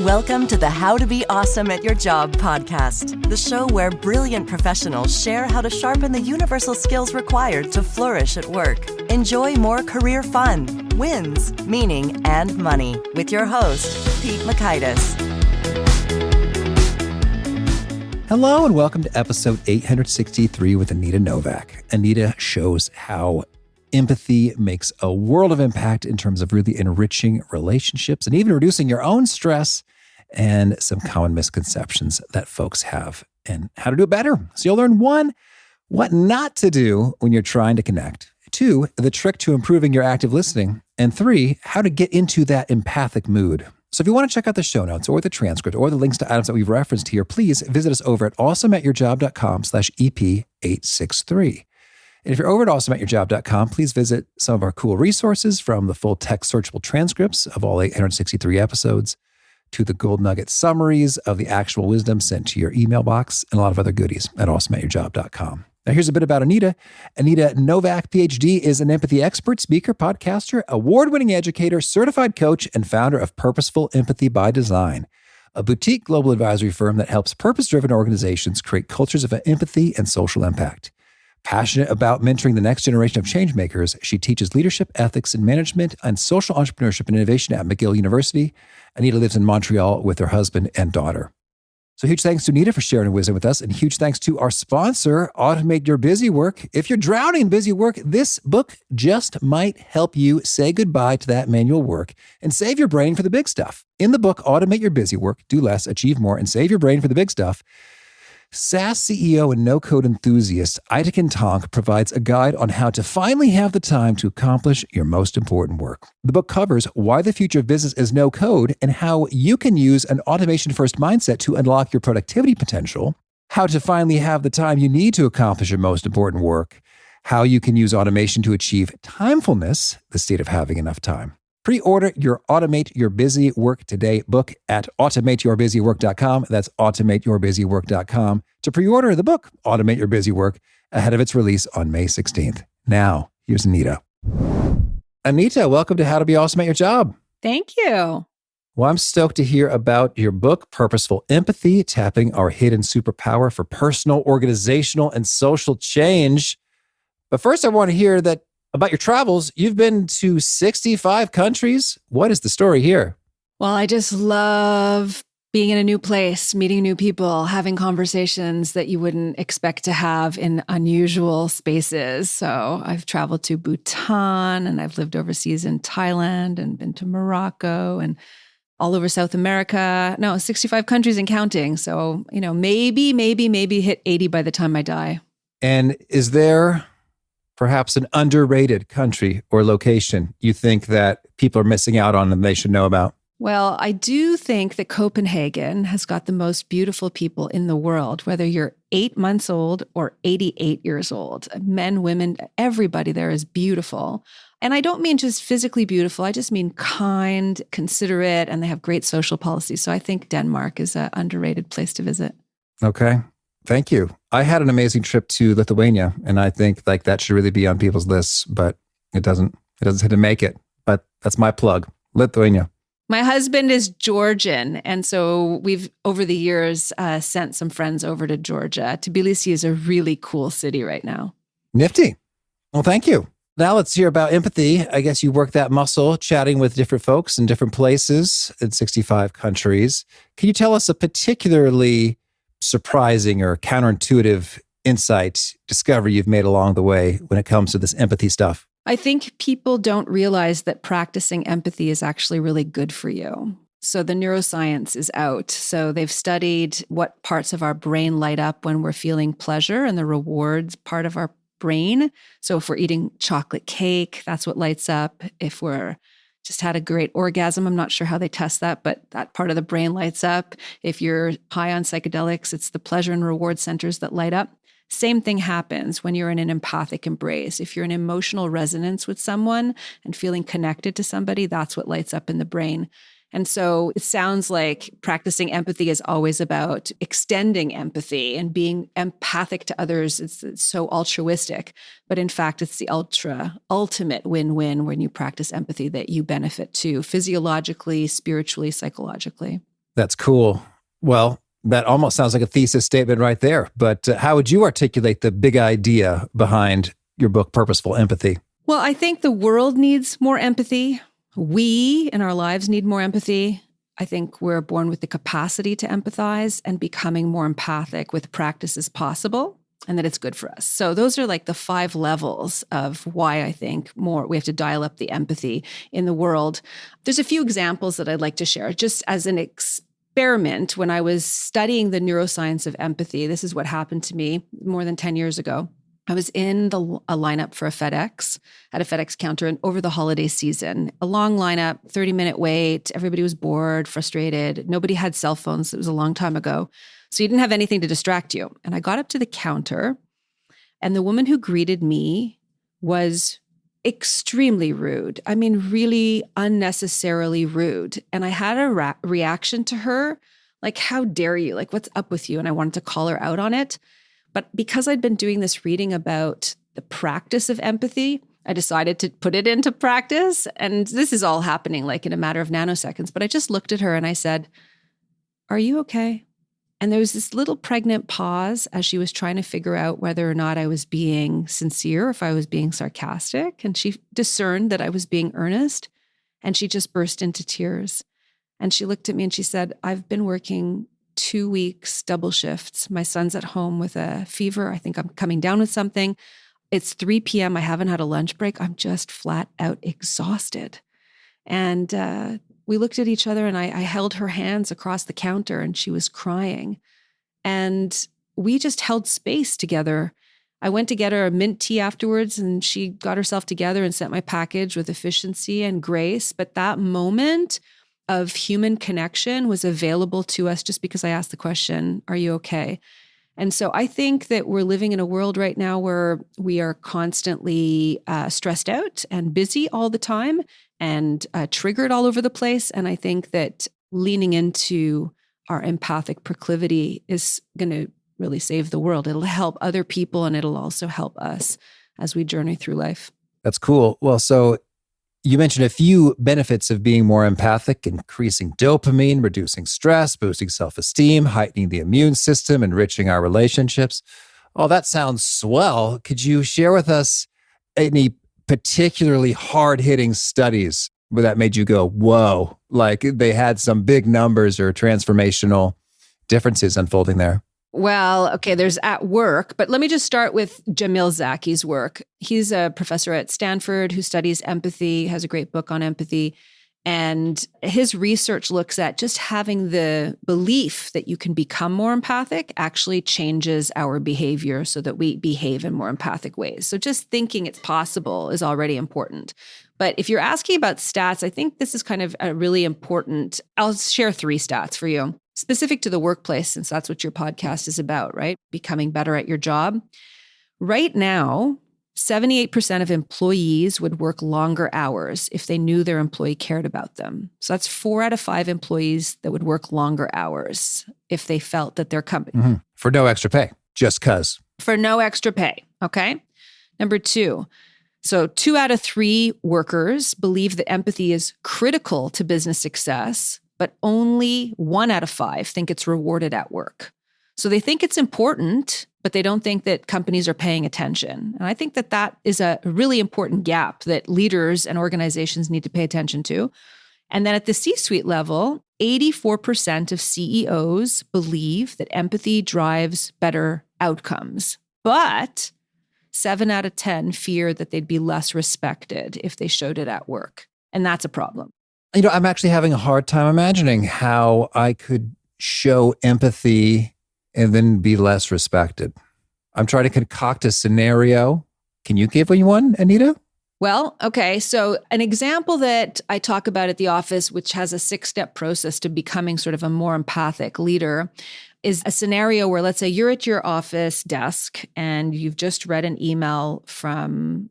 Welcome to the How to Be Awesome at Your Job podcast, the show where brilliant professionals share how to sharpen the universal skills required to flourish at work. Enjoy more career fun, wins, meaning, and money with your host, Pete Makaitis. Hello and welcome to episode 863 with Anita Nowak. Anita shows how empathy makes a world of impact in terms of really enriching relationships and even reducing your own stress and some common misconceptions that folks have and how to do it better. So you'll learn 1, what not to do when you're trying to connect. 2, the trick to improving your active listening. And 3, how to get into that empathic mood. So if you want to check out the show notes or the transcript or the links to items that we've referenced here, please visit us over at awesomeatyourjob.com/EP863. And if you're over at awesomeatyourjob.com, please visit some of our cool resources, from the full text searchable transcripts of all 863 episodes to the gold nugget summaries of the actual wisdom sent to your email box, and a lot of other goodies at awesomeatyourjob.com. Now, here's a bit about Anita. Anita Nowak, PhD, is an empathy expert, speaker, podcaster, award-winning educator, certified coach, and founder of Purposeful Empathy by Design, a boutique global advisory firm that helps purpose-driven organizations create cultures of empathy and social impact. Passionate about mentoring the next generation of changemakers, she teaches leadership, ethics, and management and social entrepreneurship and innovation at McGill University. Anita lives in Montreal with her husband and daughter. So huge thanks to Anita for sharing her wisdom with us, and huge thanks to our sponsor, Automate Your Busy Work. If you're drowning in busy work, this book just might help you say goodbye to that manual work and save your brain for the big stuff. In the book, Automate Your Busy Work, Do Less, Achieve More, and Save Your Brain for the Big Stuff, SaaS CEO and no-code enthusiast Anita Nowak provides a guide on how to finally have the time to accomplish your most important work. The book covers why the future of business is no-code and how you can use an automation-first mindset to unlock your productivity potential, how to finally have the time you need to accomplish your most important work, how you can use automation to achieve timefulness, the state of having enough time. Pre-order your Automate Your Busy Work Today book at automateyourbusywork.com. That's automateyourbusywork.com to pre-order the book, Automate Your Busy Work, ahead of its release on May 16th. Now, here's Anita. Anita, welcome to How to Be Awesome at Your Job. Thank you. Well, I'm stoked to hear about your book, Purposeful Empathy, Tapping Our Hidden Superpower for Personal, Organizational, and Social Change. But first, I want to hear about your travels. You've been to 65 countries. What is the story here? Well, I just love being in a new place, meeting new people, having conversations that you wouldn't expect to have in unusual spaces. So I've traveled to Bhutan, and I've lived overseas in Thailand, and been to Morocco, and all over South America. No, 65 countries and counting. So, maybe hit 80 by the time I die. And is there perhaps an underrated country or location you think that people are missing out on and they should know about? Well, I do think that Copenhagen has got the most beautiful people in the world, whether you're 8 months old or 88 years old. Men, women, everybody there is beautiful. And I don't mean just physically beautiful. I just mean kind, considerate, and they have great social policies. So I think Denmark is an underrated place to visit. Okay. Thank you. I had an amazing trip to Lithuania, and I think that should really be on people's lists, but it doesn't seem to make it. But that's my plug, Lithuania. My husband is Georgian, and so we've, over the years, sent some friends over to Georgia. Tbilisi is a really cool city right now. Nifty. Well, thank you. Now let's hear about empathy. I guess you work that muscle chatting with different folks in different places in 65 countries. Can you tell us a particularly surprising or counterintuitive insight, discovery you've made along the way when it comes to this empathy stuff? I think people don't realize that practicing empathy is actually really good for you. So the neuroscience is out. So they've studied what parts of our brain light up when we're feeling pleasure, and the rewards part of our brain. So if we're eating chocolate cake, that's what lights up. If we're just had a great orgasm, I'm not sure how they test that, but that part of the brain lights up. If you're high on psychedelics, it's the pleasure and reward centers that light up. Same thing happens when you're in an empathic embrace. If you're in emotional resonance with someone and feeling connected to somebody, that's what lights up in the brain. And so it sounds like practicing empathy is always about extending empathy and being empathic to others. It's so altruistic. But in fact, it's the ultimate win-win when you practice empathy that you benefit too, physiologically, spiritually, psychologically. That's cool. Well, that almost sounds like a thesis statement right there. But how would you articulate the big idea behind your book, Purposeful Empathy? Well, I think the world needs more empathy. We in our lives need more empathy. I think we're born with the capacity to empathize, and becoming more empathic with practice is possible, and that it's good for us. So those are like the 5 levels of why I think we have to dial up the empathy in the world. There's a few examples that I'd like to share just as an experiment. When I was studying the neuroscience of empathy, this is what happened to me more than 10 years ago. I was in a lineup for a FedEx at a FedEx counter, and over the holiday season, a long lineup, 30-minute wait. Everybody was bored, frustrated. Nobody had cell phones. It was a long time ago. So you didn't have anything to distract you. And I got up to the counter, and the woman who greeted me was extremely rude. I mean, really unnecessarily rude. And I had a reaction to her, like, how dare you? Like, what's up with you? And I wanted to call her out on it. But because I'd been doing this reading about the practice of empathy, I decided to put it into practice. And this is all happening like in a matter of nanoseconds. But I just looked at her and I said, "Are you okay?" And there was this little pregnant pause as she was trying to figure out whether or not I was being sincere, if I was being sarcastic. And she discerned that I was being earnest. And she just burst into tears. And she looked at me and she said, "I've been working 2 weeks, double shifts. My son's at home with a fever. I think I'm coming down with something. It's 3 p.m. I haven't had a lunch break. I'm just flat out exhausted." And we looked at each other, and I held her hands across the counter, and she was crying. And we just held space together. I went to get her a mint tea afterwards, and she got herself together and sent my package with efficiency and grace. But that moment of human connection was available to us just because I asked the question, "Are you okay?" And so I think that we're living in a world right now where we are constantly stressed out and busy all the time and triggered all over the place. And I think that leaning into our empathic proclivity is going to really save the world. It'll help other people, and it'll also help us as we journey through life. That's cool. Well, so you mentioned a few benefits of being more empathic: increasing dopamine, reducing stress, boosting self-esteem, heightening the immune system, enriching our relationships. Oh, that sounds swell. Could you share with us any particularly hard-hitting studies where that made you go, whoa, like they had some big numbers or transformational differences unfolding there? Well, okay, there's at work, but let me just start with Jamil Zaki's work. He's a professor at Stanford who studies empathy, has a great book on empathy. And his research looks at just having the belief that you can become more empathic actually changes our behavior so that we behave in more empathic ways. So just thinking it's possible is already important. But if you're asking about stats, I think this is kind of a really important. I'll share 3 stats for you, specific to the workplace, since that's what your podcast is about, right? Becoming better at your job. Right now, 78% of employees would work longer hours if they knew their employee cared about them. So that's 4 out of 5 employees that would work longer hours if they felt that their company. For no extra pay, just cause. For no extra pay, okay? Number 2, so 2 out of 3 workers believe that empathy is critical to business success, but only 1 out of 5 think it's rewarded at work. So they think it's important, but they don't think that companies are paying attention. And I think that that is a really important gap that leaders and organizations need to pay attention to. And then at the C-suite level, 84% of CEOs believe that empathy drives better outcomes. But 7 out of 10 fear that they'd be less respected if they showed it at work. And that's a problem. You know, I'm actually having a hard time imagining how I could show empathy and then be less respected. I'm trying to concoct a scenario. Can you give me one, Anita? Well, okay. So an example that I talk about at the office, which has a 6-step process to becoming sort of a more empathic leader, is a scenario where, let's say you're at your office desk and you've just read an email from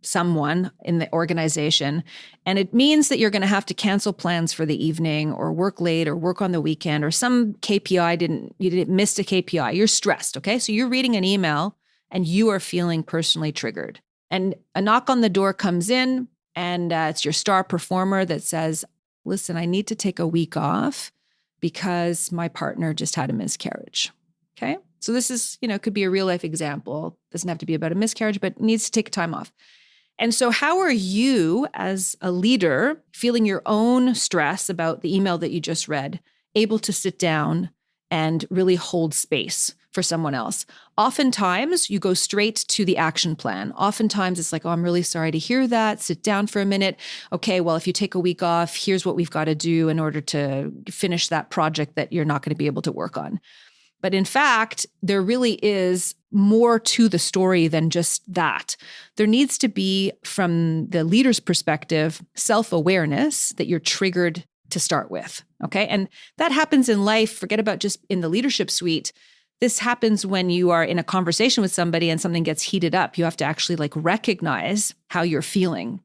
someone in the organization, and it means that you're going to have to cancel plans for the evening or work late or work on the weekend or some KPI you missed a KPI. You're stressed, okay? So you're reading an email and you are feeling personally triggered. And a knock on the door comes in, and it's your star performer that says, "Listen, I need to take a week off because my partner just had a miscarriage. Okay. So this is, could be a real life example. Doesn't have to be about a miscarriage, but needs to take time off. And so how are you as a leader feeling your own stress about the email that you just read, able to sit down and really hold space for someone else? Oftentimes you go straight to the action plan. Oftentimes it's like, oh, I'm really sorry to hear that. Sit down for a minute. Okay, well, if you take a week off, here's what we've got to do in order to finish that project that you're not going to be able to work on. But in fact, there really is more to the story than just that. There needs to be, from the leader's perspective, self-awareness that you're triggered to start with, okay? And that happens in life. Forget about just in the leadership suite. This happens when you are in a conversation with somebody and something gets heated up. You have to actually recognize how you're feeling.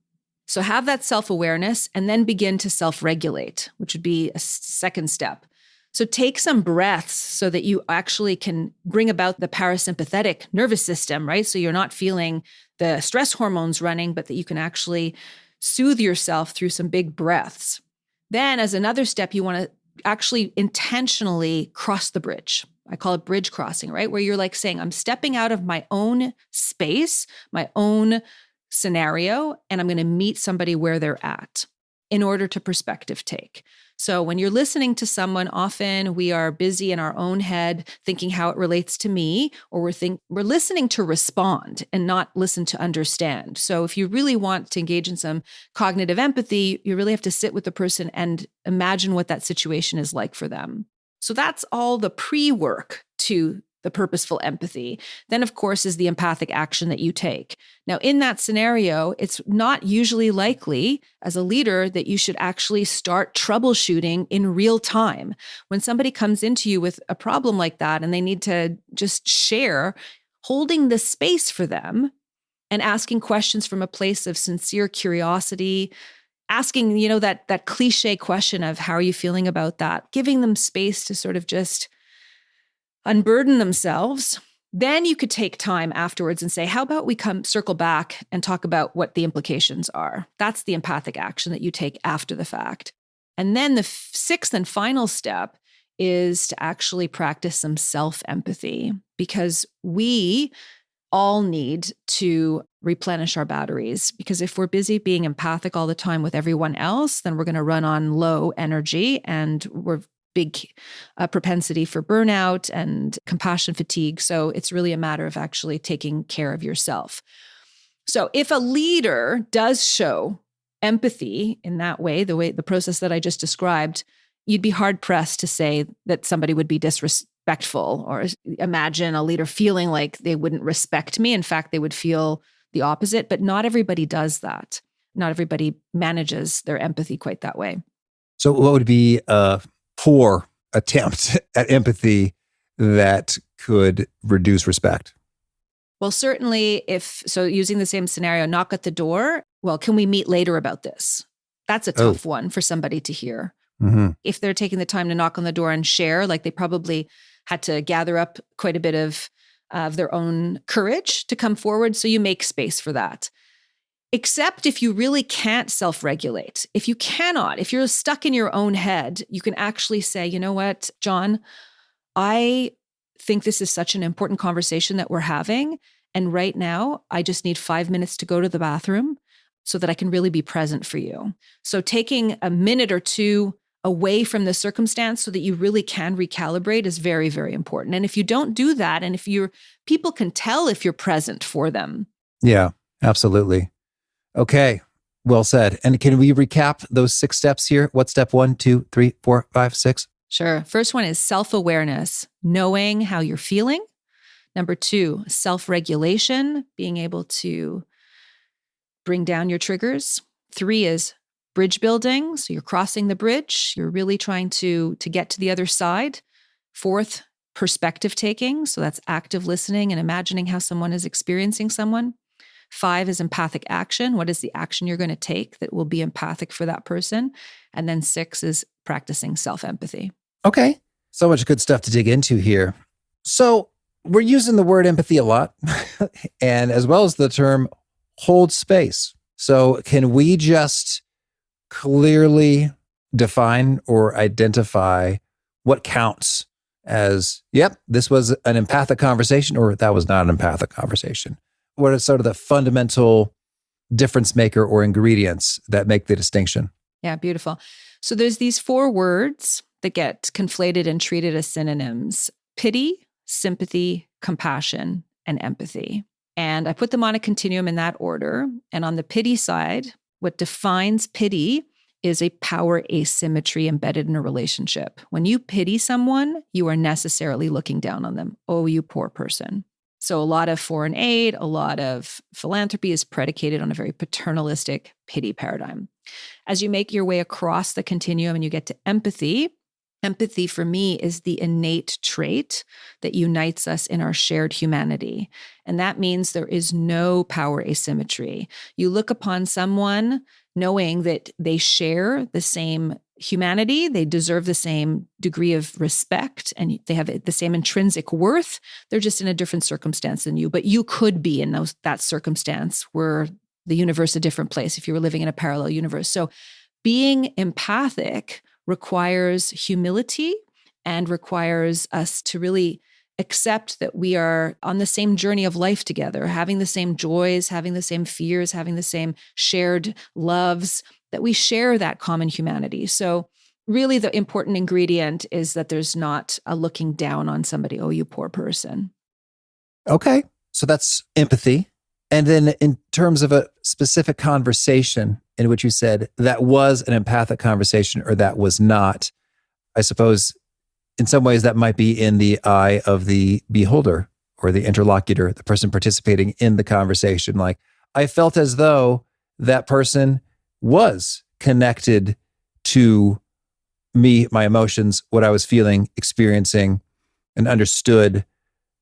So have that self-awareness and then begin to self-regulate, which would be a second step. So take some breaths so that you actually can bring about the parasympathetic nervous system, right? So you're not feeling the stress hormones running, but that you can actually soothe yourself through some big breaths. Then as another step, you want to actually intentionally cross the bridge. I call it bridge crossing, right? Where you're saying, I'm stepping out of my own space, my own scenario, and I'm going to meet somebody where they're at in order to perspective take. So when you're listening to someone, often we are busy in our own head thinking how it relates to me, or we're listening to respond and not listen to understand. So if you really want to engage in some cognitive empathy, you really have to sit with the person and imagine what that situation is like for them. So that's all the pre-work to the purposeful empathy. Then, of course, is the empathic action that you take. Now, in that scenario, it's not usually likely as a leader that you should actually start troubleshooting in real time. When somebody comes into you with a problem like that and they need to just share, holding the space for them and asking questions from a place of sincere curiosity, asking, that cliche question of how are you feeling about that, giving them space to sort of just unburden themselves. Then you could take time afterwards and say, how about we circle back and talk about what the implications are? That's the empathic action that you take after the fact. And then the sixth and final step is to actually practice some self-empathy, because we all need to replenish our batteries. Because if we're busy being empathic all the time with everyone else, then we're going to run on low energy, and we're big propensity for burnout and compassion fatigue. So it's really a matter of actually taking care of yourself. So if a leader does show empathy in that way, the process that I just described, you'd be hard pressed to say that somebody would be disrespectful, or imagine a leader feeling like they wouldn't respect me. In fact, they would feel the opposite, but not everybody does that. Not everybody manages their empathy quite that way. So what would be a poor attempt at empathy that could reduce respect? Well, certainly using the same scenario, knock at the door. Well, can we meet later about this? That's a tough one for somebody to hear. Mm-hmm. If they're taking the time to knock on the door and share, they probably had to gather up quite a bit of their own courage to come forward. So you make space for that. Except if you really can't self-regulate. If you're stuck in your own head, you can actually say, you know what, John, I think this is such an important conversation that we're having. And right now, I just need 5 minutes to go to the bathroom so that I can really be present for you. So taking a minute or two away from the circumstance so that you really can recalibrate is very, very important. And if you don't do that, and people can tell if you're present for them. Yeah, absolutely. Okay, well said. And can we recap those 6 steps here? What's step 1, 2, 3, 4, 5, 6? Sure. First one is self-awareness, knowing how you're feeling. Number 2, self-regulation, being able to bring down your triggers. 3 is bridge building. So you're crossing the bridge. You're really trying to get to the other side. 4th, perspective taking. So that's active listening and imagining how someone is experiencing someone. 5 is empathic action. What is the action you're going to take that will be empathic for that person? And then 6 is practicing self-empathy. Okay. So much good stuff to dig into here. So we're using the word empathy a lot, and as well as the term hold space. So can we just clearly define or identify what counts as, yep, this was an empathic conversation or that was not an empathic conversation? What are sort of the fundamental difference maker or ingredients that make the distinction? Yeah, beautiful. So there's these 4 words that get conflated and treated as synonyms: pity, sympathy, compassion, and empathy. And I put them on a continuum in that order. And on the pity side, what defines pity is a power asymmetry embedded in a relationship. When you pity someone, you are necessarily looking down on them. Oh, you poor person. So a lot of foreign aid, a lot of philanthropy is predicated on a very paternalistic pity paradigm. As you make your way across the continuum and you get to empathy, empathy for me is the innate trait that unites us in our shared humanity. And that means there is no power asymmetry. You look upon someone knowing that they share the same humanity, they deserve the same degree of respect, and they have the same intrinsic worth. They're just in a different circumstance than you, but you could be in that circumstance were the universe a different place if you were living in a parallel universe. So being empathic requires humility and requires us to really accept that we are on the same journey of life together, having the same joys, having the same fears, having the same shared loves, that we share that common humanity. So really the important ingredient is that there's not a looking down on somebody, oh, you poor person. Okay. So that's empathy. And then in terms of a specific conversation in which you said that was an empathic conversation or that was not, I suppose in some ways that might be in the eye of the beholder or the interlocutor, the person participating in the conversation. Like, I felt as though that person was connected to me, my emotions, what I was feeling, experiencing, and understood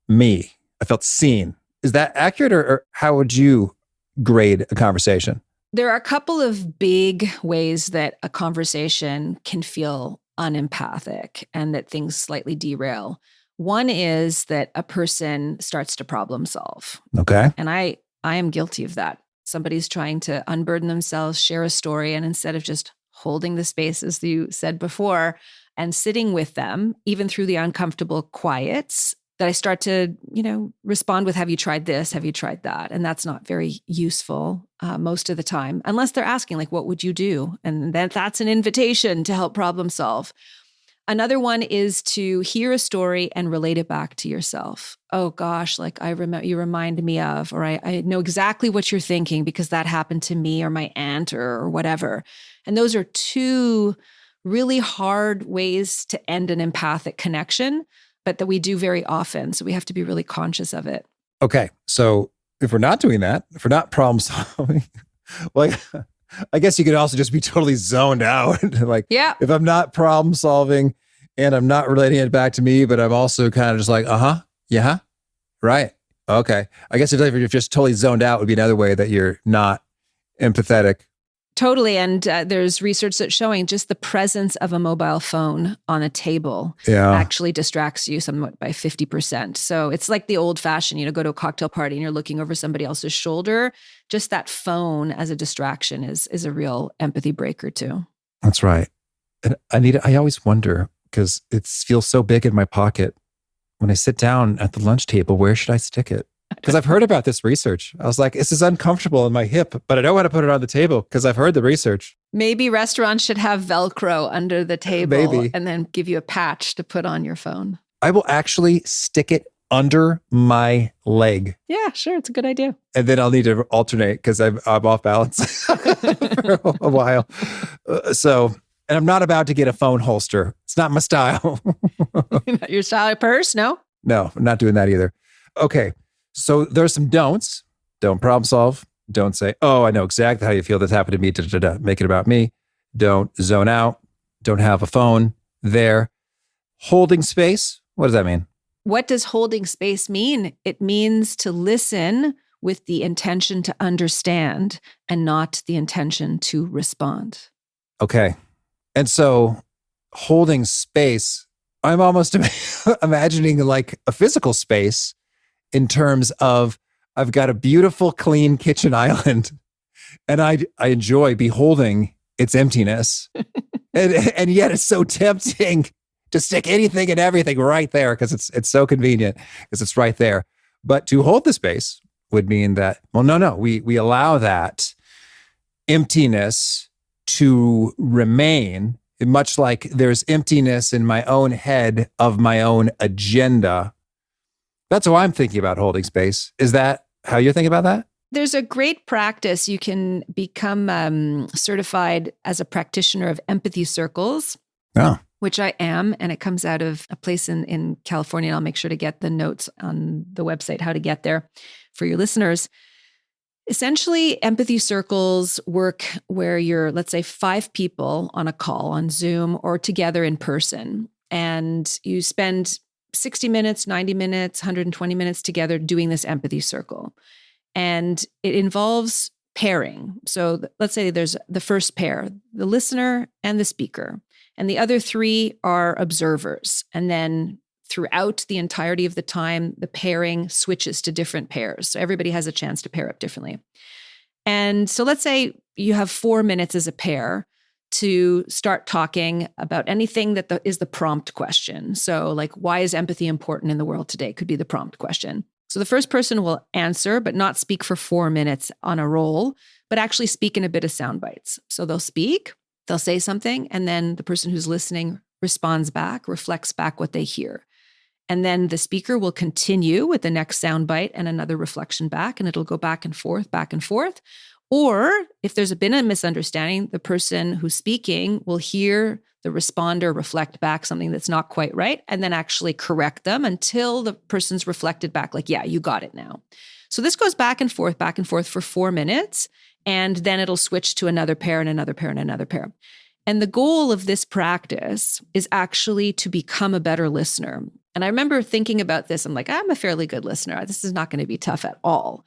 me. I felt seen. Is that accurate, or how would you grade a conversation? There are a couple of big ways that a conversation can feel unempathic and that things slightly derail. One is that a person starts to problem solve. Okay. And I am guilty of that. Somebody's trying to unburden themselves, share a story, and instead of just holding the space, as you said before, and sitting with them, even through the uncomfortable quiets, that I start to, respond with, have you tried this? Have you tried that? And that's not very useful most of the time, unless they're asking, like, what would you do? And then that's an invitation to help problem solve. Another one is to hear a story and relate it back to yourself. Oh gosh, like you remind me of, or I know exactly what you're thinking because that happened to me or my aunt or whatever. And those are 2 really hard ways to end an empathic connection, but that we do very often. So we have to be really conscious of it. Okay. So if we're not doing that, if we're not problem solving, like, I guess you could also just be totally zoned out. Like, yeah. If I'm not problem solving and I'm not relating it back to me, but I'm also kind of just like, yeah, right. Okay. I guess if you're just totally zoned out would be another way that you're not empathetic. Totally. And there's research that's showing just the presence of a mobile phone on a table actually distracts you somewhat by 50%. So it's like the old fashioned, go to a cocktail party and you're looking over somebody else's shoulder. Just that phone as a distraction is a real empathy breaker too. That's right. And Anita, I always wonder, because it feels so big in my pocket, when I sit down at the lunch table, where should I stick it? Because I've heard about this research. I was like, this is uncomfortable in my hip, but I don't want to put it on the table because I've heard the research. Maybe restaurants should have Velcro under the table and then give you a patch to put on your phone. I will actually stick it under my leg. Yeah, sure. It's a good idea. And then I'll need to alternate because I'm off balance for a while. And I'm not about to get a phone holster. It's not my style. Not your style purse? No? No, I'm not doing that either. Okay. So there's some don'ts. Don't problem solve. Don't say, oh, I know exactly how you feel. This happened to me. Make it about me. Don't zone out. Don't have a phone there. Holding space. What does that mean? What does holding space mean? It means to listen with the intention to understand and not the intention to respond. Okay. And so holding space, I'm almost imagining like a physical space in terms of I've got a beautiful, clean kitchen island and I enjoy beholding its emptiness. and yet it's so tempting to stick anything and everything right there because it's so convenient because it's right there. But to hold the space would mean that, well, no, we allow that emptiness to remain, much like there's emptiness in my own head of my own agenda. That's how I'm thinking about holding space. Is that how you're thinking about that? There's a great practice. You can become certified as a practitioner of empathy circles, which I am. And it comes out of a place in California. And I'll make sure to get the notes on the website, how to get there for your listeners. Essentially, empathy circles work where you're, let's say, 5 people on a call on Zoom or together in person. And you spend 60 minutes, 90 minutes, 120 minutes together doing this empathy circle. And it involves pairing. So let's say there's the first pair, the listener and the speaker, and the other 3 are observers. And then throughout the entirety of the time, the pairing switches to different pairs. So everybody has a chance to pair up differently. And so let's say you have 4 minutes as a pair to start talking about anything that is the prompt question. So like, why is empathy important in the world today? Could be the prompt question. So the first person will answer, but not speak for 4 minutes on a roll, but actually speak in a bit of sound bites. So they'll speak, they'll say something, and then the person who's listening responds back, reflects back what they hear. And then the speaker will continue with the next sound bite and another reflection back, and it'll go back and forth, back and forth. Or if there's been a misunderstanding, the person who's speaking will hear the responder reflect back something that's not quite right, and then actually correct them until the person's reflected back like, yeah, you got it now. So this goes back and forth for 4 minutes, and then it'll switch to another pair and another pair and another pair. And the goal of this practice is actually to become a better listener. And I remember thinking about this. I'm like, I'm a fairly good listener. This is not going to be tough at all.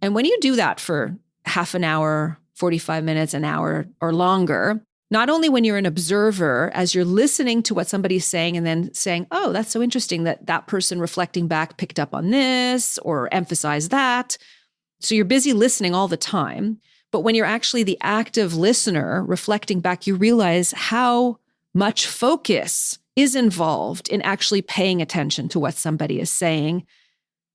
And when you do that for half an hour, 45 minutes, an hour or longer, not only when you're an observer, as you're listening to what somebody's saying and then saying, oh, that's so interesting that that person reflecting back picked up on this or emphasized that. So you're busy listening all the time. But when you're actually the active listener reflecting back, you realize how much focus is involved in actually paying attention to what somebody is saying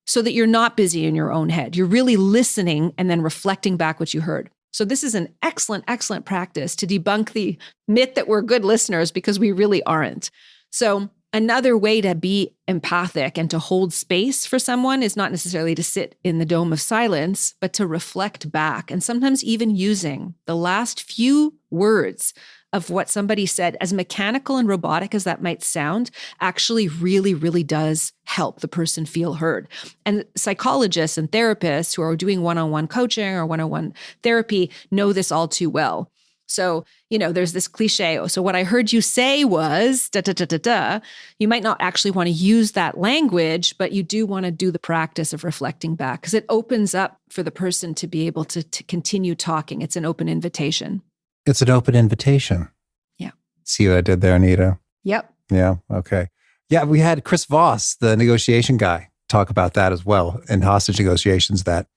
so that you're not busy in your own head. You're really listening and then reflecting back what you heard. So this is an excellent, excellent practice to debunk the myth that we're good listeners because we really aren't. So another way to be empathic and to hold space for someone is not necessarily to sit in the dome of silence, but to reflect back and sometimes even using the last few words of what somebody said, as mechanical and robotic as that might sound, actually really, really does help the person feel heard. And psychologists and therapists who are doing one-on-one coaching or one-on-one therapy know this all too well. So, there's this cliche, so what I heard you say was da-da-da-da-da. You might not actually want to use that language, but you do want to do the practice of reflecting back because it opens up for the person to be able to continue talking. It's an open invitation. It's an open invitation. Yeah. See what I did there, Anita? Yep. Yeah. Okay. Yeah. We had Chris Voss, the negotiation guy, talk about that as well in hostage negotiations, that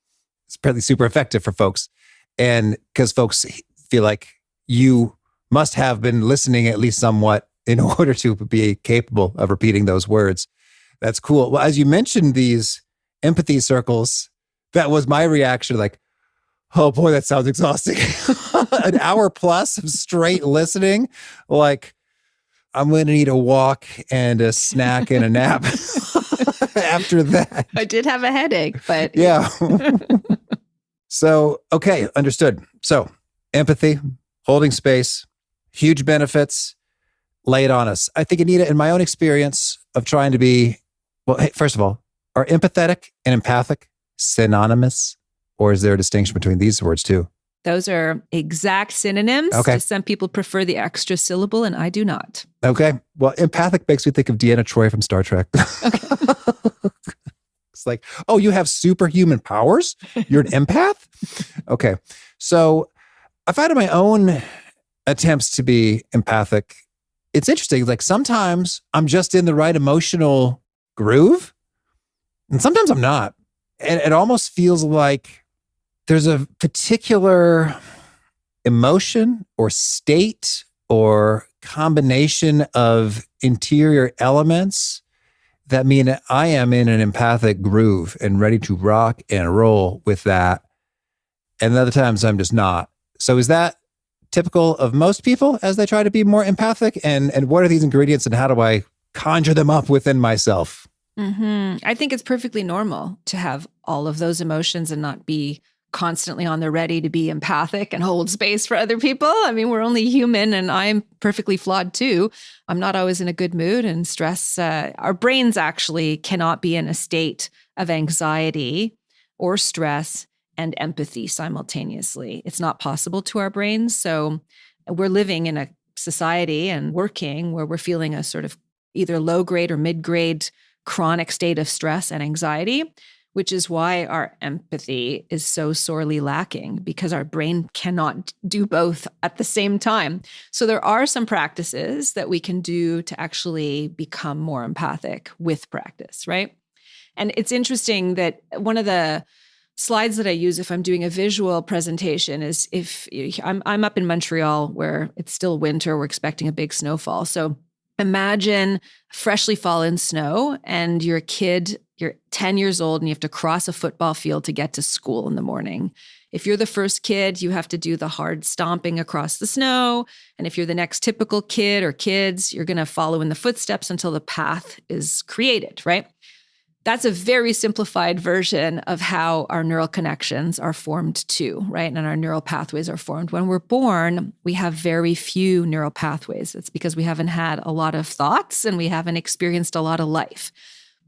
it's apparently super effective for folks. And because folks feel like you must have been listening at least somewhat in order to be capable of repeating those words. That's cool. Well, as you mentioned these empathy circles, that was my reaction, like, oh boy, that sounds exhausting. An hour plus of straight listening. Like, I'm going to need a walk and a snack and a nap after that. I did have a headache, but... Yeah. So, okay, understood. So, empathy, holding space, huge benefits. Lay it on us. I think, Anita, in my own experience of trying to be, well, hey, first of all, are empathetic and empathic synonymous? Or is there a distinction between these words too? Those are exact synonyms. Okay. Just some people prefer the extra syllable and I do not. Okay. Well, empathic makes me think of Deanna Troi from Star Trek. Okay. It's like, oh, you have superhuman powers? You're an empath? Okay. So I've had my own attempts to be empathic. It's interesting. Like sometimes I'm just in the right emotional groove and sometimes I'm not. And it almost feels like there's a particular emotion or state or combination of interior elements that mean I am in an empathic groove and ready to rock and roll with that. And other times I'm just not. So is that typical of most people as they try to be more empathic? And what are these ingredients and how do I conjure them up within myself? I think it's perfectly normal to have all of those emotions and not be constantly on the ready to be empathic and hold space for other people. I mean, we're only human and I'm perfectly flawed too. I'm not always in a good mood and stress. Our brains actually cannot be in a state of anxiety or stress and empathy simultaneously. It's not possible to our brains. So we're living in a society and working where we're feeling a sort of either low grade or mid grade chronic state of stress and anxiety, which is why our empathy is so sorely lacking because our brain cannot do both at the same time. So there are some practices that we can do to actually become more empathic with practice, right? And it's interesting that one of the slides that I use if I'm doing a visual presentation is if I'm up in Montreal where it's still winter, we're expecting a big snowfall. So imagine freshly fallen snow and you're a kid, you're 10 years old and you have to cross a football field to get to school in the morning. If you're the first kid, you have to do the hard stomping across the snow. And if you're the next typical kid or kids, you're going to follow in the footsteps until the path is created, right? That's a very simplified version of how our neural connections are formed too, right? And our neural pathways are formed. When we're born, we have very few neural pathways. It's because we haven't had a lot of thoughts and we haven't experienced a lot of life.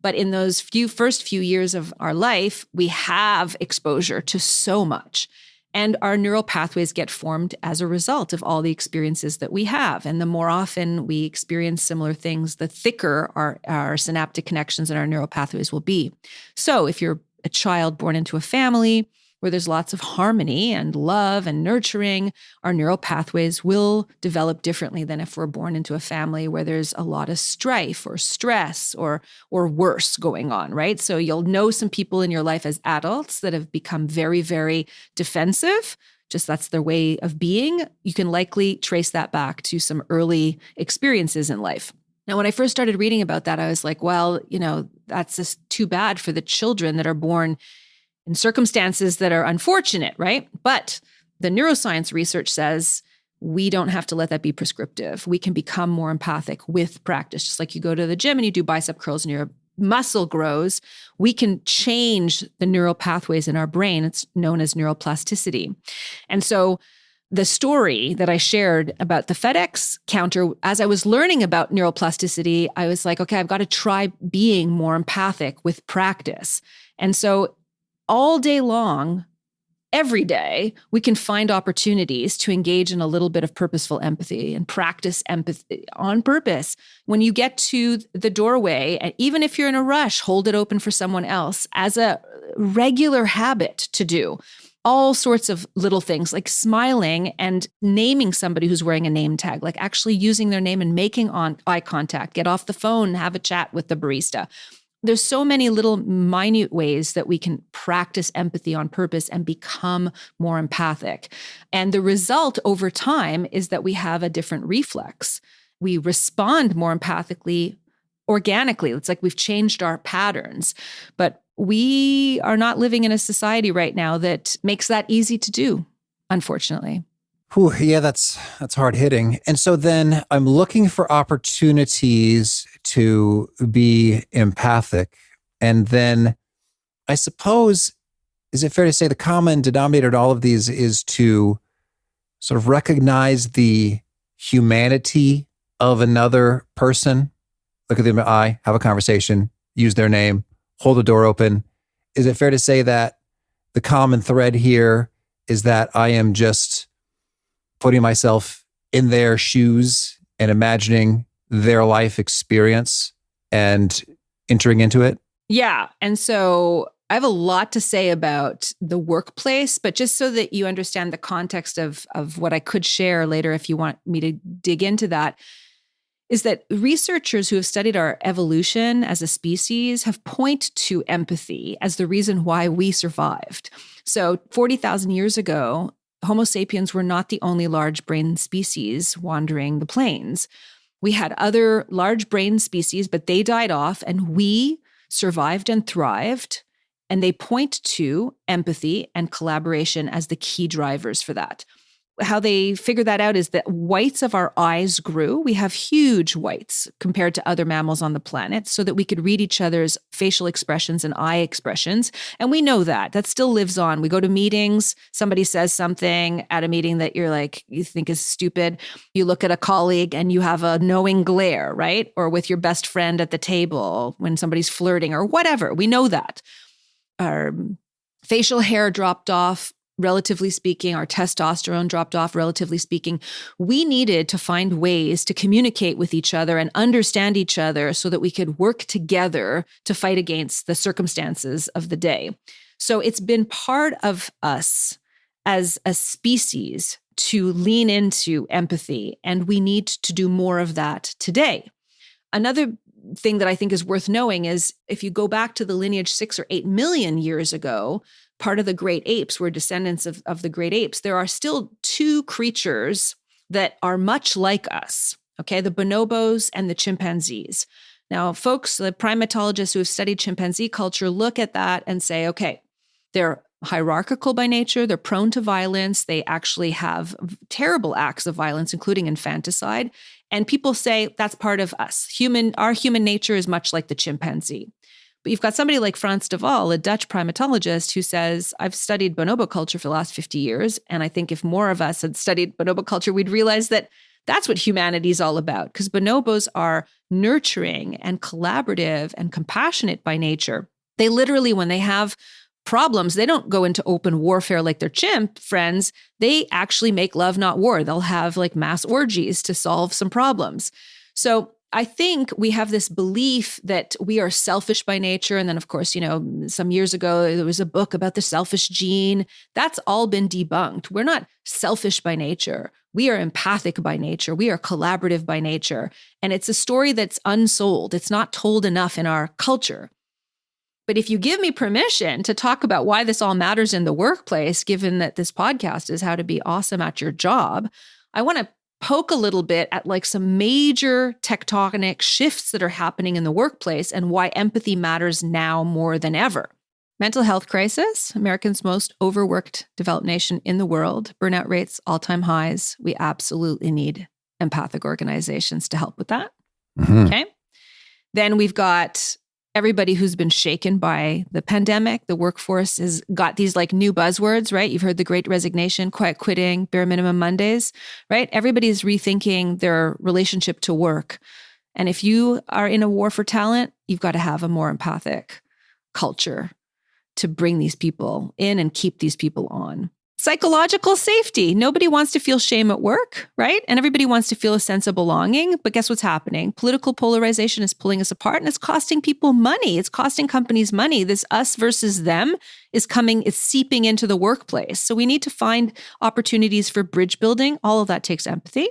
But in those first few years of our life, we have exposure to so much. And our neural pathways get formed as a result of all the experiences that we have. And the more often we experience similar things, the thicker our synaptic connections and our neural pathways will be. So if you're a child born into a family where there's lots of harmony and love and nurturing, our neural pathways will develop differently than if we're born into a family where there's a lot of strife or stress or worse going on, right? So you'll know some people in your life as adults that have become very, very defensive. Just that's their way of being. You can likely trace that back to some early experiences in life. Now, when I first started reading about that, I was like, well, that's just too bad for the children that are born in circumstances that are unfortunate, right? But the neuroscience research says we don't have to let that be prescriptive. We can become more empathic with practice. Just like you go to the gym and you do bicep curls and your muscle grows, we can change the neural pathways in our brain. It's known as neuroplasticity. And so the story that I shared about the FedEx counter, as I was learning about neuroplasticity, I was like, okay, I've got to try being more empathic with practice. And so all day long, every day, we can find opportunities to engage in a little bit of purposeful empathy and practice empathy on purpose. When you get to the doorway, and even if you're in a rush, hold it open for someone else as a regular habit to do. All sorts of little things like smiling and naming somebody who's wearing a name tag, like actually using their name and making eye contact, get off the phone, have a chat with the barista. There's so many little minute ways that we can practice empathy on purpose and become more empathic. And the result over time is that we have a different reflex. We respond more empathically organically. It's like we've changed our patterns. But we are not living in a society right now that makes that easy to do, unfortunately. Whew, yeah, that's hard hitting. And so then I'm looking for opportunities to be empathic. And then I suppose, is it fair to say the common denominator in all of these is to sort of recognize the humanity of another person? Look at them in the eye, have a conversation, use their name, hold the door open. Is it fair to say that the common thread here is that I am just putting myself in their shoes and imagining their life experience and entering into it? Yeah. And so I have a lot to say about the workplace, but just so that you understand the context of what I could share later, if you want me to dig into that, is that researchers who have studied our evolution as a species have pointed to empathy as the reason why we survived. So 40,000 years ago, Homo sapiens were not the only large brain species wandering the plains. We had other large brain species, but they died off and we survived and thrived. And they point to empathy and collaboration as the key drivers for that. How they figure that out is that whites of our eyes grew. We have huge whites compared to other mammals on the planet so that we could read each other's facial expressions and eye expressions. And we know that. That still lives on. We go to meetings, somebody says something at a meeting that you think is stupid. You look at a colleague and you have a knowing glare, right? Or with your best friend at the table when somebody's flirting or whatever. We know that. Our facial hair dropped off, relatively speaking, our testosterone dropped off, relatively speaking. We needed to find ways to communicate with each other and understand each other so that we could work together to fight against the circumstances of the day. So it's been part of us as a species to lean into empathy, and we need to do more of that today. Another thing that I think is worth knowing is if you go back to the lineage 6 or 8 million years ago, part of the great apes were descendants of the great apes. There are still two creatures that are much like us, okay? The bonobos and the chimpanzees. Now, folks, the primatologists who have studied chimpanzee culture look at that and say, okay, they're hierarchical by nature, they're prone to violence, they actually have terrible acts of violence, including infanticide. And people say that's part of us. Our human nature is much like the chimpanzee. But you've got somebody like Frans de Waal, a Dutch primatologist, who says, I've studied bonobo culture for the last 50 years. And I think if more of us had studied bonobo culture, we'd realize that that's what humanity is all about. Because bonobos are nurturing and collaborative and compassionate by nature. They literally, when they have problems, they don't go into open warfare like their chimp friends. They actually make love, not war. They'll have like mass orgies to solve some problems. So I think we have this belief that we are selfish by nature. And then, of course, some years ago, there was a book about the selfish gene. That's all been debunked. We're not selfish by nature. We are empathic by nature. We are collaborative by nature. And it's a story that's unsold. It's not told enough in our culture. But if you give me permission to talk about why this all matters in the workplace, given that this podcast is how to be awesome at your job, I want to poke a little bit at like some major tectonic shifts that are happening in the workplace and why empathy matters now more than ever. Mental health crisis, America's most overworked developed nation in the world, burnout rates, all-time highs. We absolutely need empathic organizations to help with that. Mm-hmm. Okay. Then we've got everybody who's been shaken by the pandemic. The workforce has got these like new buzzwords, right? You've heard the Great Resignation, quiet quitting, bare minimum Mondays, right? Everybody's rethinking their relationship to work. And if you are in a war for talent, you've got to have a more empathic culture to bring these people in and keep these people on. Psychological safety. Nobody wants to feel shame at work, right? And everybody wants to feel a sense of belonging. But guess what's happening? Political polarization is pulling us apart and it's costing people money. It's costing companies money. This us versus them is seeping into the workplace. So we need to find opportunities for bridge building. All of that takes empathy.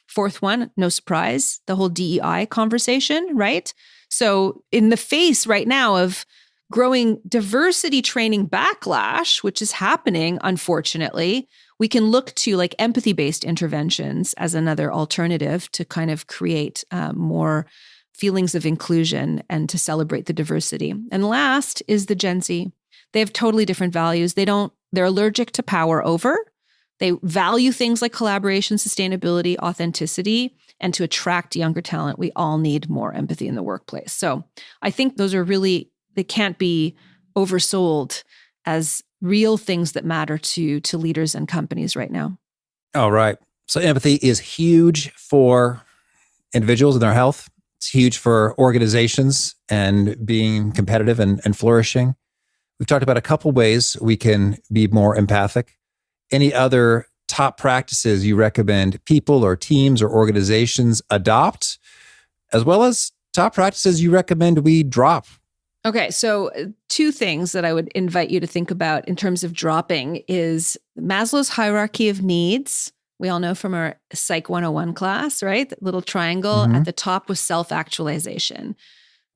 Fourth one, no surprise, the whole DEI conversation, right? So in the face right now of growing diversity training backlash, which is happening, unfortunately, we can look to like empathy-based interventions as another alternative to kind of create more feelings of inclusion and to celebrate the diversity. And last is the Gen Z. They have totally different values. They're allergic to power over. They value things like collaboration, sustainability, authenticity, and to attract younger talent, we all need more empathy in the workplace. So I think those are really, they can't be oversold as real things that matter to leaders and companies right now. All right. So empathy is huge for individuals and their health. It's huge for organizations and being competitive and flourishing. We've talked about a couple ways we can be more empathic. Any other top practices you recommend people or teams or organizations adopt, as well as top practices you recommend we drop? Okay, so two things that I would invite you to think about in terms of dropping is Maslow's hierarchy of needs. We all know from our Psych 101 class, right? That little triangle at the top was self-actualization,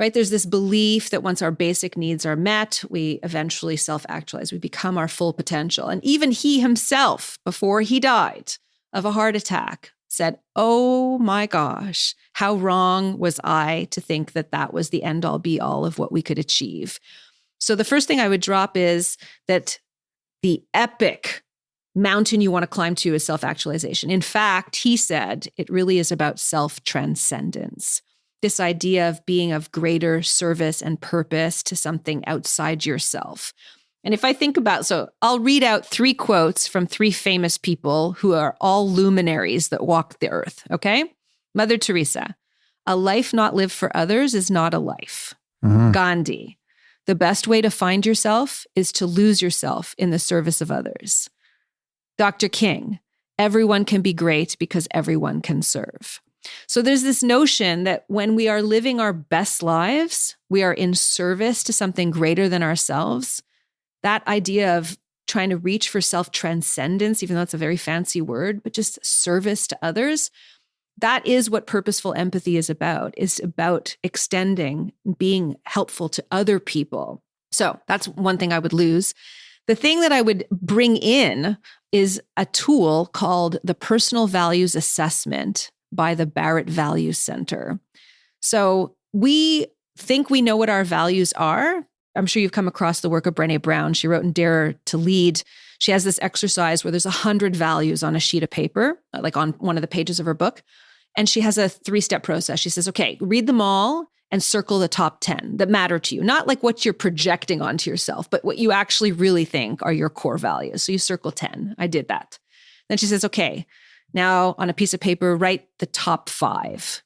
right? There's this belief that once our basic needs are met, we eventually self-actualize. We become our full potential. And even he himself, before he died of a heart attack, said, oh my gosh, how wrong was I to think that that was the end all be all of what we could achieve. So the first thing I would drop is that the epic mountain you want to climb to is self-actualization. In fact, he said it really is about self-transcendence. This idea of being of greater service and purpose to something outside yourself. And if I think about, so I'll read out 3 quotes from 3 famous people who are all luminaries that walk the earth, okay? Mother Teresa, a life not lived for others is not a life. Gandhi, the best way to find yourself is to lose yourself in the service of others. Dr. King, everyone can be great because everyone can serve. So there's this notion that when we are living our best lives, we are in service to something greater than ourselves. That idea of trying to reach for self-transcendence, even though it's a very fancy word, but just service to others, that is what purposeful empathy is about extending, being helpful to other people. So that's one thing I would lose. The thing that I would bring in is a tool called the Personal Values Assessment by the Barrett Values Center. So we think we know what our values are. I'm sure you've come across the work of Brené Brown. She wrote in Dare to Lead. She has this exercise where there's 100 values on a sheet of paper, like on one of the pages of her book. And she has a 3-step process. She says, okay, read them all and circle the top 10 that matter to you. Not like what you're projecting onto yourself, but what you actually really think are your core values. So you circle 10. I did that. Then she says, okay, now on a piece of paper, write the top 5.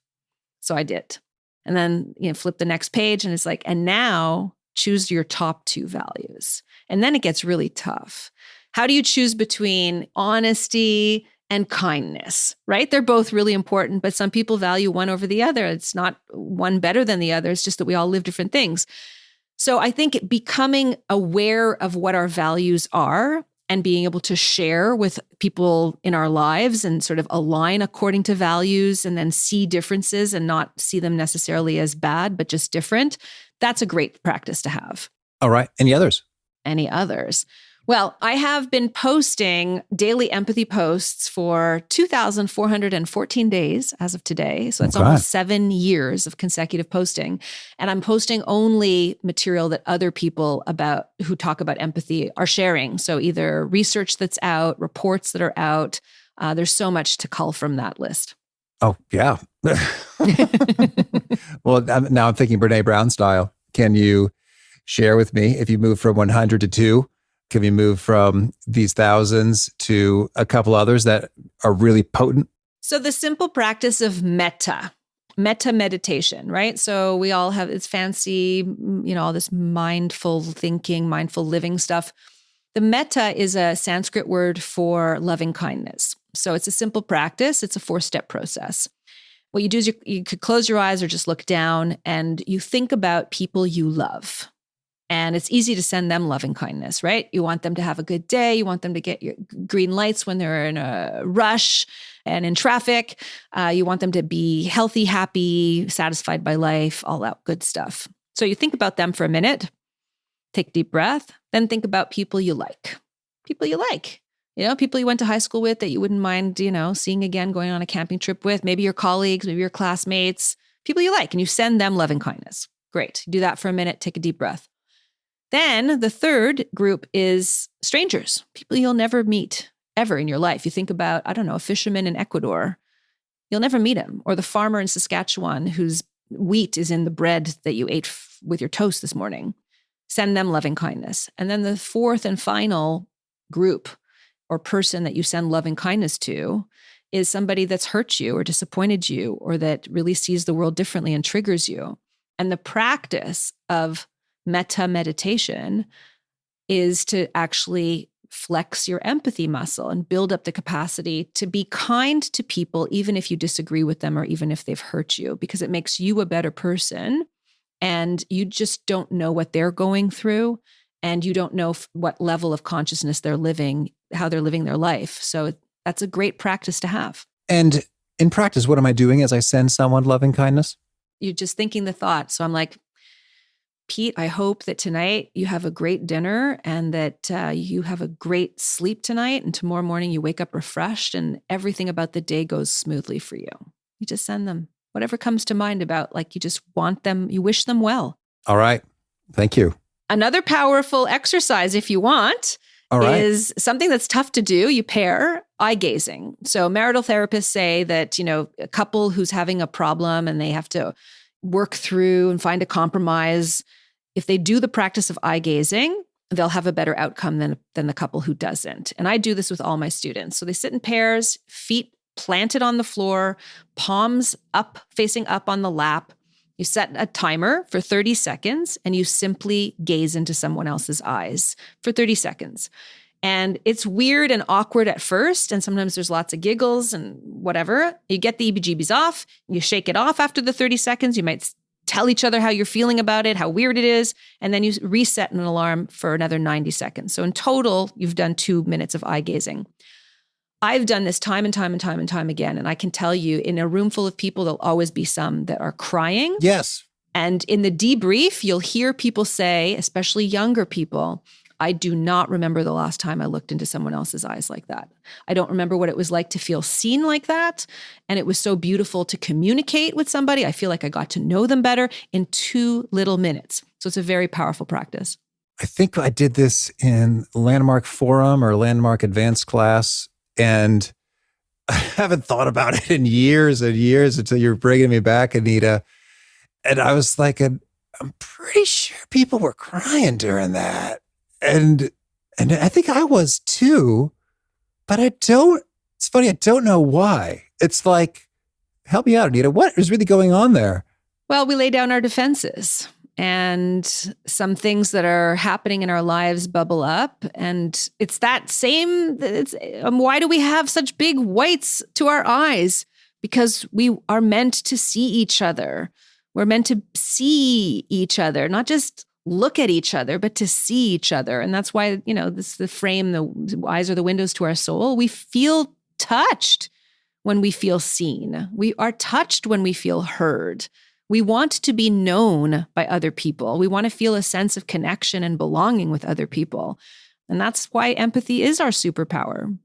So I did. And then, flip the next page and it's like, and now choose your top 2 values. And then it gets really tough. How do you choose between honesty and kindness, right? They're both really important, but some people value one over the other. It's not one better than the other. It's just that we all live different things. So I think becoming aware of what our values are and being able to share with people in our lives and sort of align according to values and then see differences and not see them necessarily as bad, but just different. That's a great practice to have. All right. Any others? Any others? Well, I have been posting daily empathy posts for 2,414 days as of today. So it's almost 7 years of consecutive posting. And I'm posting only material that other people who talk about empathy are sharing. So either research that's out, reports that are out. There's so much to cull from that list. Oh, yeah. Well, now I'm thinking Brené Brown style. Can you share with me if you move from 100 to 2? Can we move from these thousands to a couple others that are really potent? So the simple practice of metta meditation, right? So we all have this fancy, all this mindful thinking, mindful living stuff. The metta is a Sanskrit word for loving kindness. So it's a simple practice. It's a 4-step process. What you do is you could close your eyes or just look down and you think about people you love. And it's easy to send them loving kindness, right? You want them to have a good day. You want them to get your green lights when they're in a rush and in traffic. You want them to be healthy, happy, satisfied by life, all that good stuff. So you think about them for a minute, take a deep breath, then think about people you like. People you like. People you went to high school with that you wouldn't mind, seeing again, going on a camping trip with, maybe your colleagues, maybe your classmates, people you like, and you send them loving kindness. Great. Do that for a minute, take a deep breath. Then the third group is strangers, people you'll never meet ever in your life. You think about, a fisherman in Ecuador, you'll never meet him, or the farmer in Saskatchewan whose wheat is in the bread that you ate with your toast this morning. Send them loving kindness. And then the 4th and final group or person that you send loving kindness to is somebody that's hurt you or disappointed you or that really sees the world differently and triggers you. And the practice of metta meditation is to actually flex your empathy muscle and build up the capacity to be kind to people, even if you disagree with them or even if they've hurt you, because it makes you a better person and you just don't know what they're going through and you don't know what level of consciousness they're living, how they're living their life. So that's a great practice to have. And in practice, what am I doing as I send someone loving kindness? You're just thinking the thought. So I'm like, Pete, I hope that tonight you have a great dinner and that you have a great sleep tonight. And tomorrow morning you wake up refreshed and everything about the day goes smoothly for you. You just send them whatever comes to mind about, like, you just want them, you wish them well. All right. Thank you. Another powerful exercise, if you want, is something that's tough to do. You pair eye gazing. So marital therapists say that, a couple who's having a problem and they have to work through and find a compromise, if they do the practice of eye gazing, they'll have a better outcome than the couple who doesn't. And I do this with all my students. So they sit in pairs, feet planted on the floor, palms up, facing up on the lap. You set a timer for 30 seconds and you simply gaze into someone else's eyes for 30 seconds. And it's weird and awkward at first, and sometimes there's lots of giggles and whatever. You get the EBGBs off, you shake it off after the 30 seconds. You might tell each other how you're feeling about it, how weird it is, and then you reset an alarm for another 90 seconds. So in total, you've done 2 minutes of eye gazing. I've done this time and time and time and time again, and I can tell you, in a room full of people, there'll always be some that are crying. Yes. And in the debrief, you'll hear people say, especially younger people, I do not remember the last time I looked into someone else's eyes like that. I don't remember what it was like to feel seen like that. And it was so beautiful to communicate with somebody. I feel like I got to know them better in 2 little minutes. So it's a very powerful practice. I think I did this in Landmark Forum or Landmark Advanced class, and I haven't thought about it in years and years until you're bringing me back, Anita. And I was like, I'm pretty sure people were crying during that. And I think I was too, but it's funny, I don't know why. It's like, help me out, Anita. What is really going on there? Well, we lay down our defenses and some things that are happening in our lives bubble up. And it's that same, why do we have such big whites to our eyes? Because we are meant to see each other. We're meant to see each other, not just look at each other, but to see each other. And that's why, this is the frame, the eyes are the windows to our soul. We feel touched when we feel seen. We are touched when we feel heard. We want to be known by other people. We want to feel a sense of connection and belonging with other people. And that's why empathy is our superpower.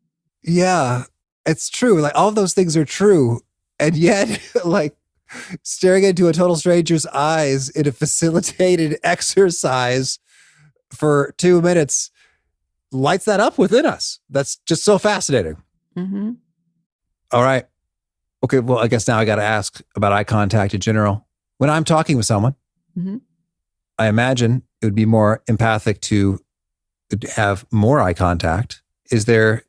Yeah, it's true. Like, all of those things are true. And yet, like, staring into a total stranger's eyes in a facilitated exercise for 2 minutes lights that up within us. That's just so fascinating. Mm-hmm. All right. Okay. Well, I guess now I got to ask about eye contact in general. When I'm talking with someone, mm-hmm. I imagine it would be more empathic to have more eye contact. Is there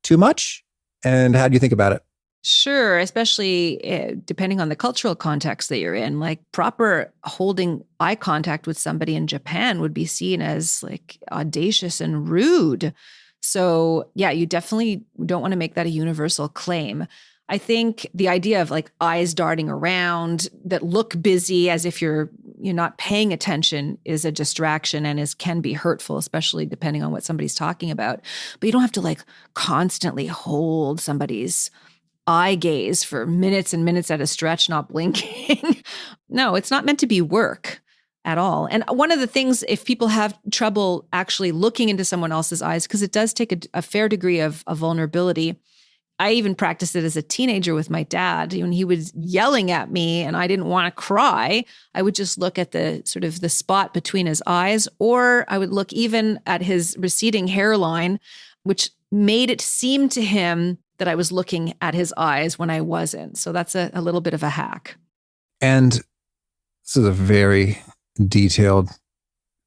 too much? And how do you think about it? Sure, especially depending on the cultural context that you're in. Like, proper holding eye contact with somebody in Japan would be seen as like audacious and rude. So yeah, you definitely don't want to make that a universal claim. I think the idea of like eyes darting around that look busy as if you're not paying attention is a distraction and can be hurtful, especially depending on what somebody's talking about. But you don't have to like constantly hold somebody's eye gaze for minutes and minutes at a stretch, not blinking. No, it's not meant to be work at all. And one of the things, if people have trouble actually looking into someone else's eyes, because it does take a fair degree of vulnerability. I even practiced it as a teenager with my dad. When he was yelling at me and I didn't want to cry, I would just look at the sort of the spot between his eyes, or I would look even at his receding hairline, which made it seem to him that I was looking at his eyes when I wasn't. So that's a little bit of a hack. And this is a very detailed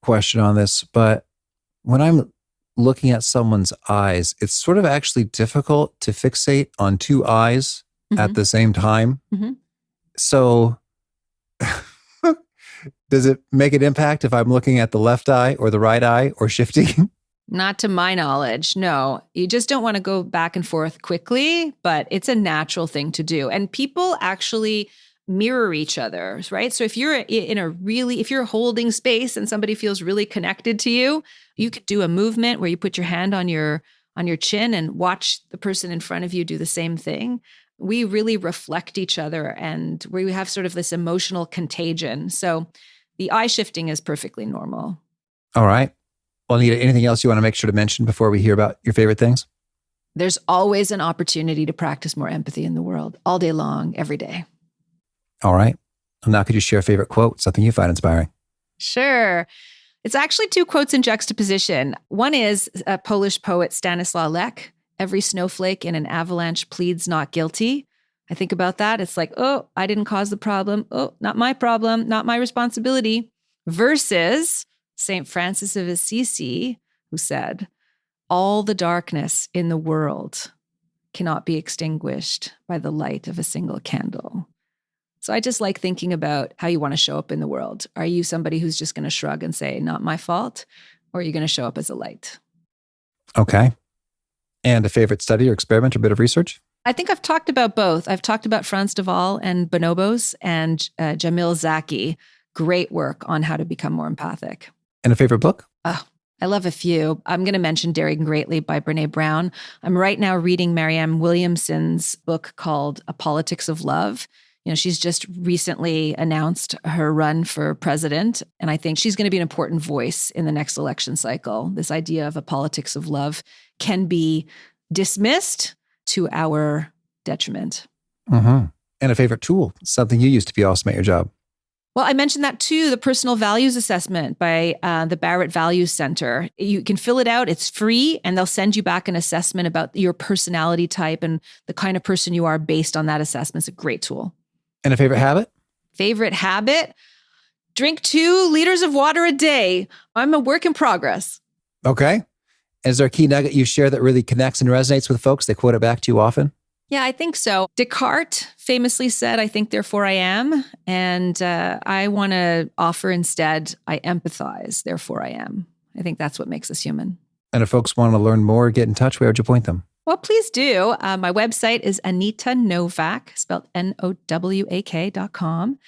question on this, but when I'm looking at someone's eyes, it's sort of actually difficult to fixate on 2 eyes mm-hmm. at the same time. Mm-hmm. So does it make an impact if I'm looking at the left eye or the right eye or shifting? Not to my knowledge, no. You just don't want to go back and forth quickly, but it's a natural thing to do. And people actually mirror each other, right? So if you're if you're holding space and somebody feels really connected to you, you could do a movement where you put your hand on your chin and watch the person in front of you do the same thing. We really reflect each other and we have sort of this emotional contagion. So The eye shifting is perfectly normal. All right. Well, Anita, anything else you want to make sure to mention before we hear about your favorite things? There's always an opportunity to practice more empathy in the world, all day long, every day. All right. Well, now could you share a favorite quote, something you find inspiring? Sure. It's actually two quotes in juxtaposition. One is a Polish poet, Stanislaw Lech. Every snowflake in an avalanche pleads not guilty. I think about that. It's like, oh, I didn't cause the problem. Oh, not my problem, not my responsibility. Versus St. Francis of Assisi, who said, all the darkness in the world cannot be extinguished by the light of a single candle. So I just like thinking about how you want to show up in the world. Are you somebody who's just going to shrug and say, not my fault? Or are you going to show up as a light? Okay. And a favorite study or experiment or bit of research? I think I've talked about both. I've talked about Frans de Waal and bonobos and Jamil Zaki. Great work on how to become more empathic. And a favorite book? Oh, I love a few. I'm going to mention Daring Greatly by Brene Brown. I'm right now reading Marianne Williamson's book called A Politics of Love. You know, she's just recently announced her run for president, and I think she's going to be an important voice in the next election cycle. This idea of a politics of love can be dismissed to our detriment. Mm-hmm. And a favorite tool, something you use to be awesome at your job? Well, I mentioned that too, the personal values assessment by the Barrett Values Center. You can fill it out. It's free, and they'll send you back an assessment about your personality type and the kind of person you are based on that assessment. It's a great tool. And a favorite habit? Favorite habit? Drink 2 liters of water a day. I'm a work in progress. Okay. Is there a key nugget you share that really connects and resonates with folks? They quote it back to you often? Yeah, I think so. Descartes famously said, I think, therefore I am. And I want to offer instead, I empathize, therefore I am. I think that's what makes us human. And if folks want to learn more, get in touch, where would you point them? Well, please do. My website is Anita Nowak, spelled NOWAK.com.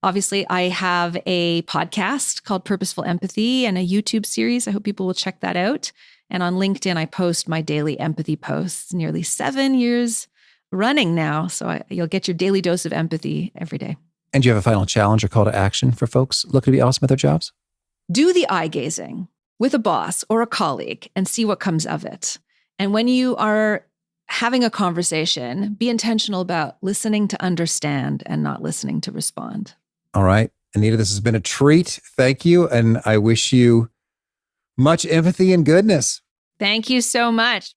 Obviously, I have a podcast called Purposeful Empathy and a YouTube series. I hope people will check that out. And on LinkedIn, I post my daily empathy posts, nearly 7 years running now. So you'll get your daily dose of empathy every day. And do you have a final challenge or call to action for folks looking to be awesome at their jobs? Do the eye gazing with a boss or a colleague and see what comes of it. And when you are having a conversation, be intentional about listening to understand and not listening to respond. All right. Anita, this has been a treat. Thank you. And I wish you much empathy and goodness. Thank you so much.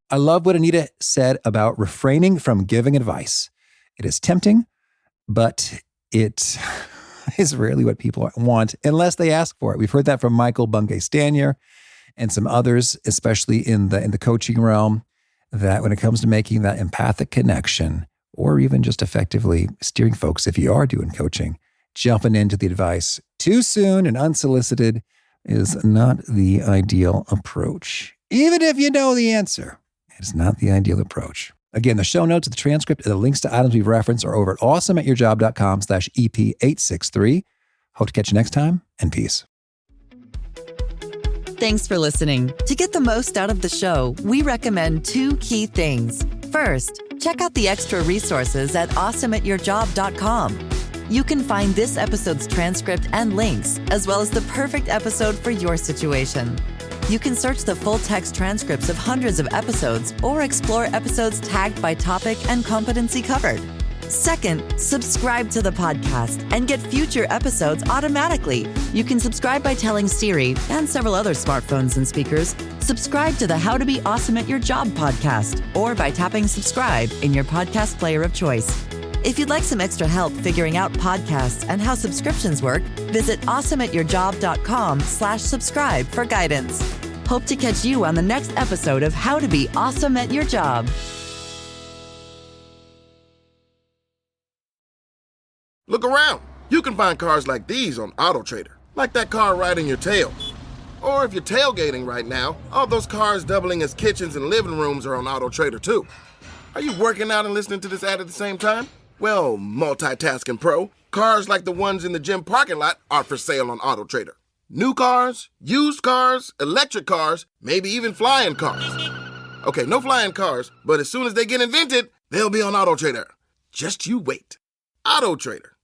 I love what Anita said about refraining from giving advice. It is tempting, but it is rarely what people want unless they ask for it. We've heard that from Michael Bungay-Stanier and some others, especially in the coaching realm, that when it comes to making that empathic connection, or even just effectively steering folks, if you are doing coaching, jumping into the advice too soon and unsolicited is not the ideal approach. Even if you know the answer, it's not the ideal approach. Again, the show notes, the transcript, and the links to items we've referenced are over at awesomeatyourjob.com/EP863. Hope to catch you next time, and peace. Thanks for listening. To get the most out of the show, we recommend 2 key things. First, check out the extra resources at awesomeatyourjob.com. You can find this episode's transcript and links, as well as the perfect episode for your situation. You can search the full text transcripts of hundreds of episodes or explore episodes tagged by topic and competency covered. Second, subscribe to the podcast and get future episodes automatically. You can subscribe by telling Siri and several other smartphones and speakers, subscribe to the How to Be Awesome at Your Job podcast, or by tapping subscribe in your podcast player of choice. If you'd like some extra help figuring out podcasts and how subscriptions work, visit awesomeatyourjob.com/subscribe for guidance. Hope to catch you on the next episode of How to Be Awesome at Your Job. Look around. You can find cars like these on AutoTrader, like that car riding your tail. Or if you're tailgating right now, all those cars doubling as kitchens and living rooms are on AutoTrader too. Are you working out and listening to this ad at the same time? Well, multitasking pro, cars like the ones in the gym parking lot are for sale on AutoTrader. New cars, used cars, electric cars, maybe even flying cars. Okay, no flying cars, but as soon as they get invented, they'll be on AutoTrader. Just you wait. AutoTrader.